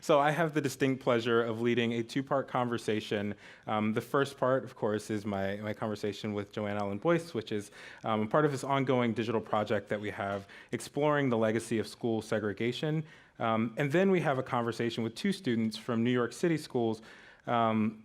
So I have the distinct pleasure of leading a two-part conversation. The first part, of course, is my conversation with Joanne Allen Boyce, which is part of this ongoing digital project that we have exploring the legacy of school segregation. And then we have a conversation with two students from New York City schools, kind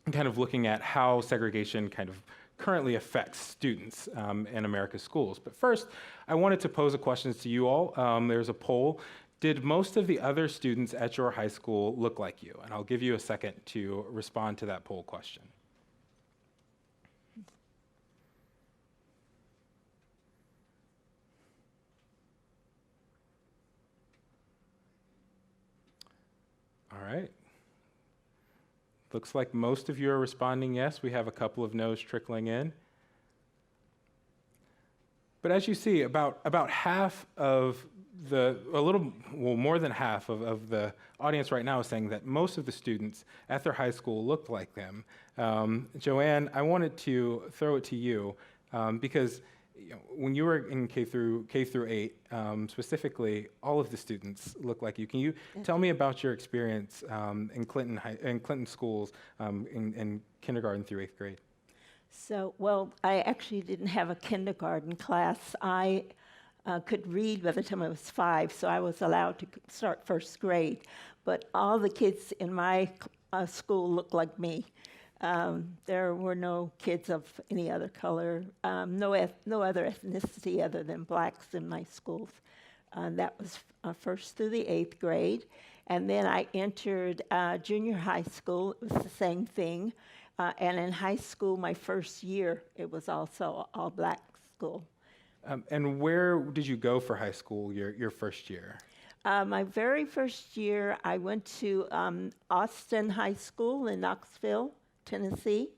of looking at how segregation kind of currently affects students in America's schools. But first, I wanted to pose a question to you all. There's a poll. Did most of the other students at your high school look like you? And I'll give you a second to respond to that poll question. All right. Looks like most of you are responding yes. We have a couple of no's trickling in. But as you see, about half of more than half of the audience right now is saying that most of the students at their high school looked like them. Joanne, I wanted to throw it to you because when you were in K through 8, specifically, all of the students look like you. Can you tell me about your experience in Clinton schools in kindergarten through 8th grade? So, well, I actually didn't have a kindergarten class. I could read by the time I was 5, so I was allowed to start 1st grade. But all the kids in my school looked like me. There were no kids of any other color, no other ethnicity other than blacks in my schools. That was 1st through the 8th grade. And then I entered junior high school. It was the same thing. And in high school, my 1st year, it was also all black school. And where did you go for high school your 1st year? My very 1st year, I went to Austin High School in Knoxville, Tennessee,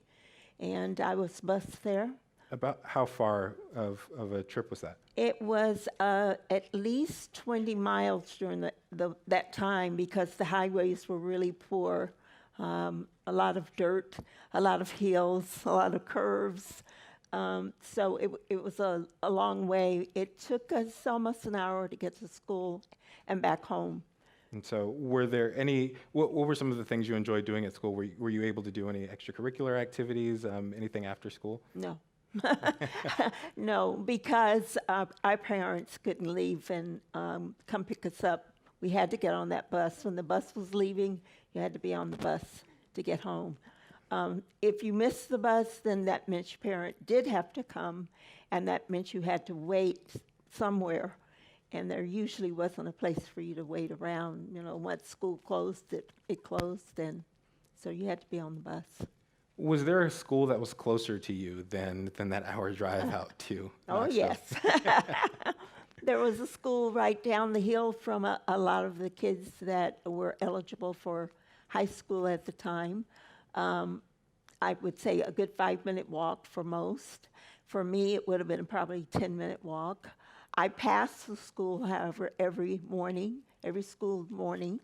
and I was bused there. About how far of a trip was that? It was at least 20 miles during that time because the highways were really poor. A lot of dirt, a lot of hills, a lot of curves. So it was a long way. It took us almost an hour to get to school and back home. And so were there what were some of the things you enjoyed doing at school? Were you able to do any extracurricular activities, anything after school? No. No, because our parents couldn't leave and come pick us up. We had to get on that bus. When the bus was leaving, you had to be on the bus to get home. If you missed the bus, then that meant your parent did have to come, and that meant you had to wait somewhere, and there usually wasn't a place for you to wait around. Once school closed, it closed, and so you had to be on the bus. Was there a school that was closer to you than that hour drive out to Knoxville? Oh, yes. There was a school right down the hill from a lot of the kids that were eligible for high school at the time. I would say a good 5-minute walk for most. For me, it would have been probably a 10-minute walk. I passed the school, however, every school morning,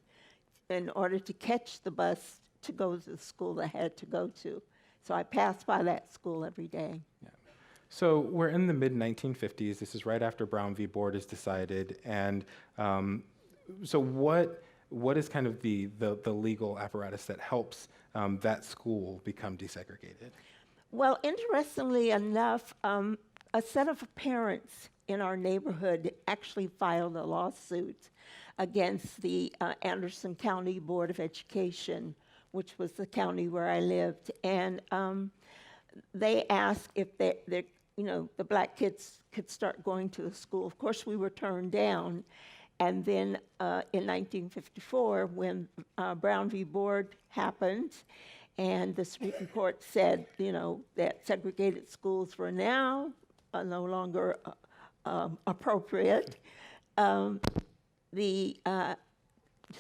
in order to catch the bus to go to the school I had to go to. So I passed by that school every day. Yeah. So we're in the mid-1950s. This is right after Brown v. Board is decided. And so what is kind of the legal apparatus that helps that school become desegregated? Well, interestingly enough, a set of parents in our neighborhood actually filed a lawsuit against the Anderson County Board of Education, which was the county where I lived. And they asked if the black kids could start going to the school. Of course, we were turned down. And then in 1954, when Brown v. Board happened, and the Supreme Court said, that segregated schools were now no longer appropriate, the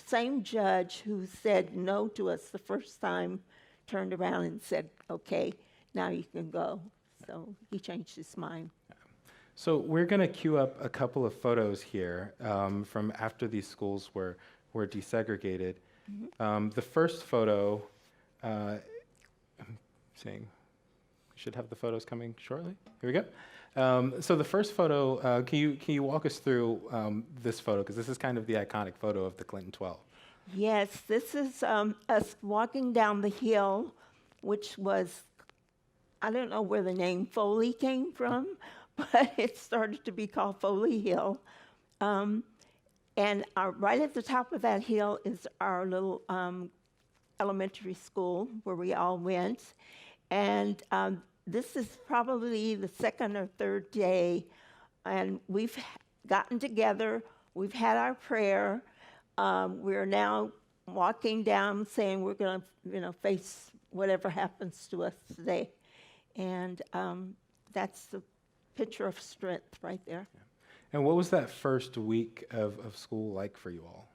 same judge who said no to us the first time turned around and said, okay, now you can go. So he changed his mind. So we're going to queue up a couple of photos here from after these schools were desegregated. Mm-hmm. The first photo, I'm saying we should have the photos coming shortly. Here we go. So the first photo, can you walk us through this photo? Because this is kind of the iconic photo of the Clinton 12. Yes, this is us walking down the hill, which was, I don't know where the name Foley came from, but it started to be called Foley Hill. And right at the top of that hill is our little elementary school where we all went. And this is probably the second or third day, and we've gotten together, we've had our prayer. We're now walking down saying we're going to, face whatever happens to us today. And that's the picture of strength right there. Yeah. And what was that first week of school like for you all?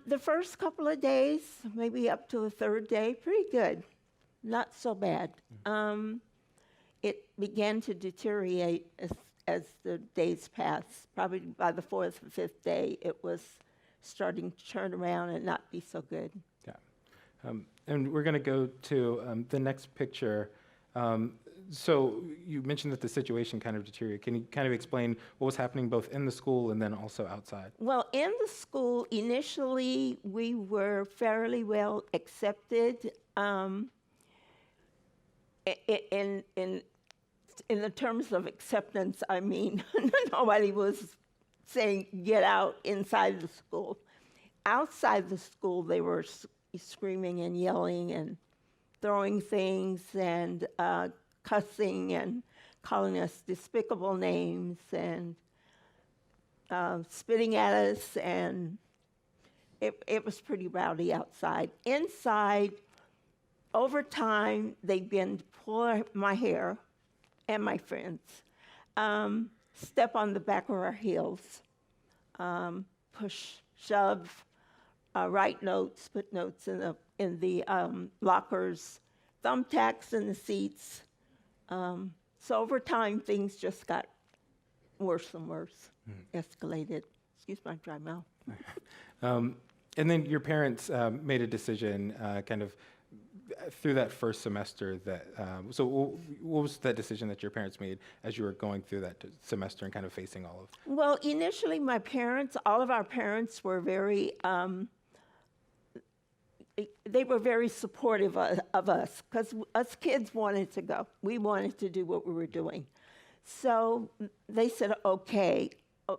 The first couple of days, maybe up to the third day, pretty good. Not so bad. It began to deteriorate as the days passed. Probably by the fourth or fifth day, it was starting to turn around and not be so good. Yeah. And we're going to go to the next picture. So you mentioned that the situation kind of deteriorated. Can you kind of explain what was happening both in the school and then also outside? Well, in the school, initially, we were fairly well accepted. In the terms of acceptance, I mean, nobody was saying, get out inside the school. Outside the school, they were screaming and yelling and throwing things and cussing and calling us despicable names and spitting at us, and it was pretty rowdy outside. Inside, over time, they began to pull my hair and my friends, step on the back of our heels, push, shove, write notes, put notes in the lockers, thumbtacks in the seats. So over time, things just got worse and worse, escalated. Excuse my dry mouth. And then your parents made a decision kind of through that first semester that, so what was that decision that your parents made as you were going through that semester and kind of facing all of? Well, initially all of our parents were very, they were very supportive of us because us kids wanted to go. We wanted to do what we were doing. So they said, okay.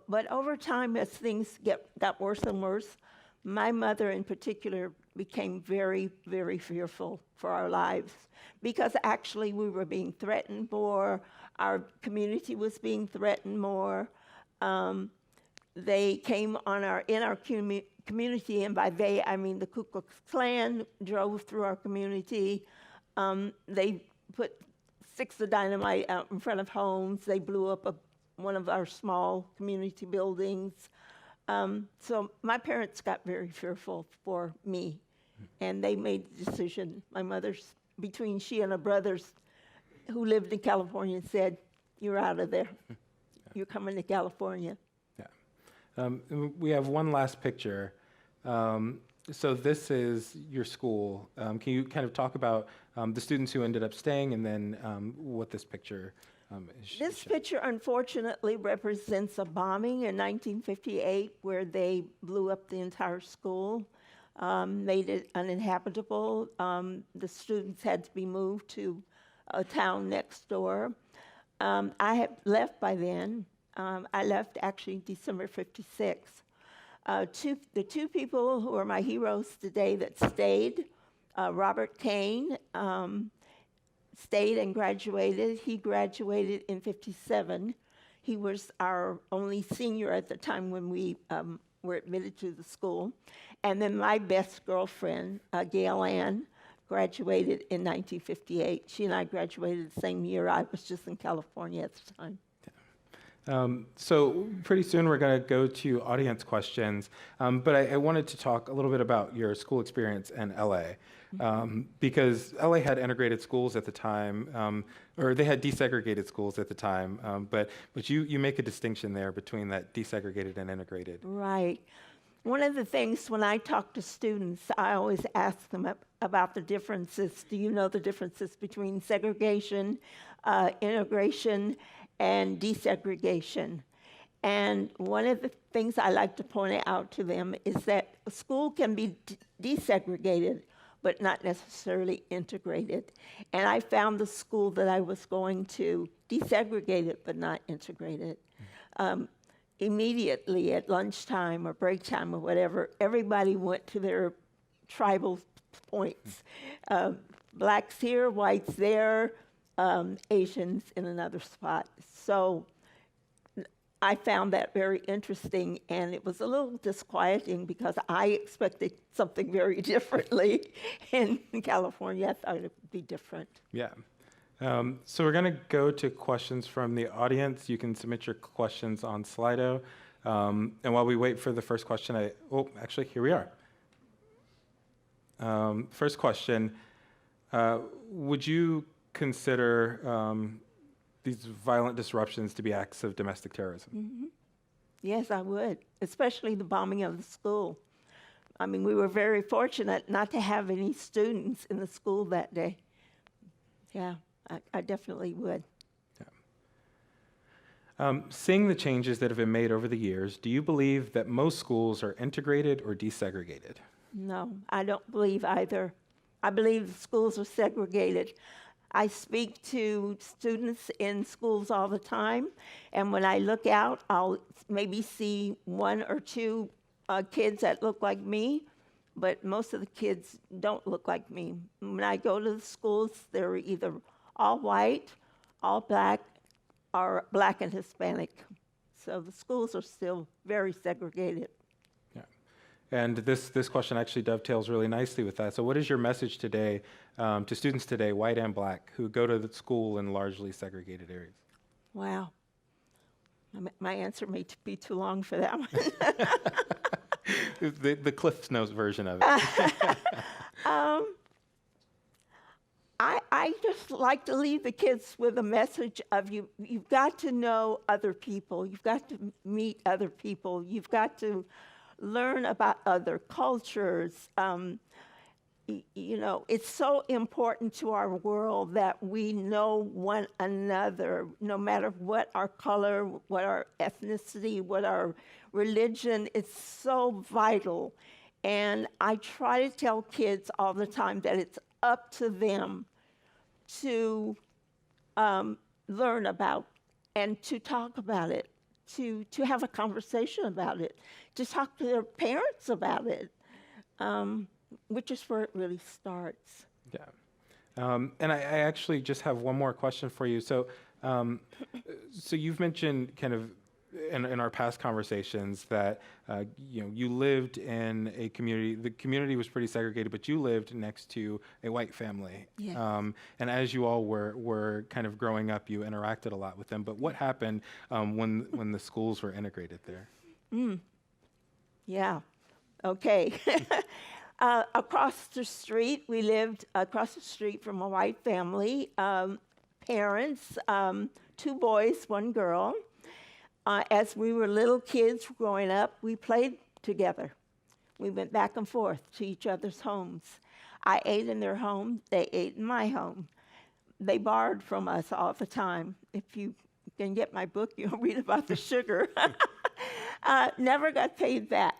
But over time, as things got worse and worse, my mother in particular became very, very fearful for our lives because actually we were being threatened more. Our community was being threatened more. They came in our community, and by they, I mean the Ku Klux Klan drove through our community. They put sticks of dynamite out in front of homes. They blew up one of our small community buildings. So my parents got very fearful for me, and they made the decision. My mother's, between she and her brothers who lived in California, said, you're out of there. You're coming to California. Yeah. We have one last picture. So this is your school. Can you kind of talk about the students who ended up staying and then what this picture is? This picture, unfortunately, represents a bombing in 1958 where they blew up the entire school, made it uninhabitable. The students had to be moved to a town next door. I had left by then. I left actually December 56. The two people who are my heroes today that stayed, Robert Kane, stayed and graduated. He graduated in 57. He was our only senior at the time when we were admitted to the school. And then my best girlfriend, Gail Ann, graduated in 1958. She and I graduated the same year. I was just in California at the time. So pretty soon we're going to go to audience questions, but I wanted to talk a little bit about your school experience in LA, because LA had integrated schools at the time, or they had desegregated schools at the time, but you make a distinction there between that desegregated and integrated. Right. One of the things when I talk to students, I always ask them about the differences. Do you know the differences between segregation, integration, and desegregation? And one of the things I like to point out to them is that a school can be desegregated, but not necessarily integrated. And I found the school that I was going to desegregated, but not integrated. Immediately at lunchtime or break time or whatever, everybody went to their tribal points. Blacks here, whites there, Asians in another spot. So I found that very interesting, and it was a little disquieting because I expected something very differently. In California, I thought it would be different. Yeah. So we're going to go to questions from the audience. You can submit your questions on Slido. And while we wait for the first question, actually, here we are. First question, would you consider these violent disruptions to be acts of domestic terrorism? Mm-hmm. Yes, I would, especially the bombing of the school. I mean, we were very fortunate not to have any students in the school that day. Yeah. I definitely would. Yeah. Seeing the changes that have been made over the years, do you believe that most schools are integrated or desegregated? No, I don't believe either. I believe the schools are segregated. I speak to students in schools all the time, and when I look out, I'll maybe see one or two kids that look like me, but most of the kids don't look like me. When I go to the schools, they're either all white, all black, or black and Hispanic. So the schools are still very segregated. Yeah. And this question actually dovetails really nicely with that. So what is your message today to students today, white and black, who go to the school in largely segregated areas? Wow. My answer may be too long for that one. the Cliff Notes version of it. I just like to leave the kids with a message of you've got to know other people. You've got to meet other people. You've got to learn about other cultures. It's so important to our world that we know one another, no matter what our color, what our ethnicity, what our religion. It's so vital. And I try to tell kids all the time that it's up to them to learn about and to talk about it, to have a conversation about it, to talk to their parents about it, which is where it really starts. Yeah. And I actually just have one more question for you. So you've mentioned kind of in our past conversations that you lived in a community. The community was pretty segregated, but you lived next to a white family. Yes. And as you all were kind of growing up, you interacted a lot with them. But what happened when the schools were integrated there? Yeah. Okay. Across the street, we lived across the street from a white family. Parents, 2 boys, 1 girl. As we were little kids growing up, we played together. We went back and forth to each other's homes. I ate in their home, they ate in my home. They borrowed from us all the time. If you can get my book, you'll read about the sugar. Never got paid back.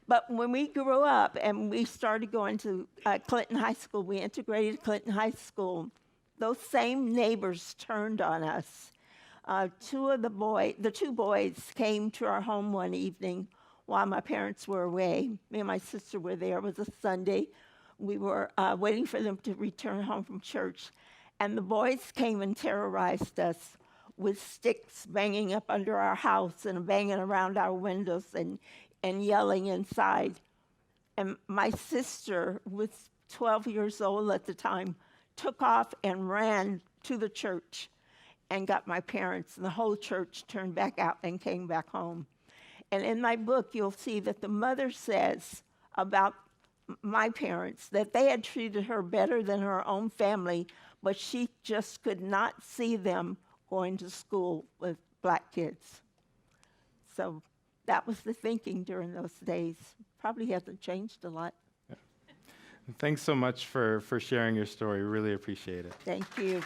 But when we grew up and we started going to Clinton High School, we integrated Clinton High School, those same neighbors turned on us. The 2 boys came to our home one evening while my parents were away. Me and my sister were there. It was a Sunday. We were waiting for them to return home from church. And the boys came and terrorized us with sticks banging up under our house and banging around our windows and yelling inside. And my sister, who was 12 years old at the time, took off and ran to the church and got my parents, and the whole church turned back out and came back home. And in my book, you'll see that the mother says about my parents that they had treated her better than her own family, but she just could not see them going to school with black kids. So that was the thinking during those days. Probably hasn't changed a lot. Thanks so much for sharing your story. Really appreciate it. Thank you.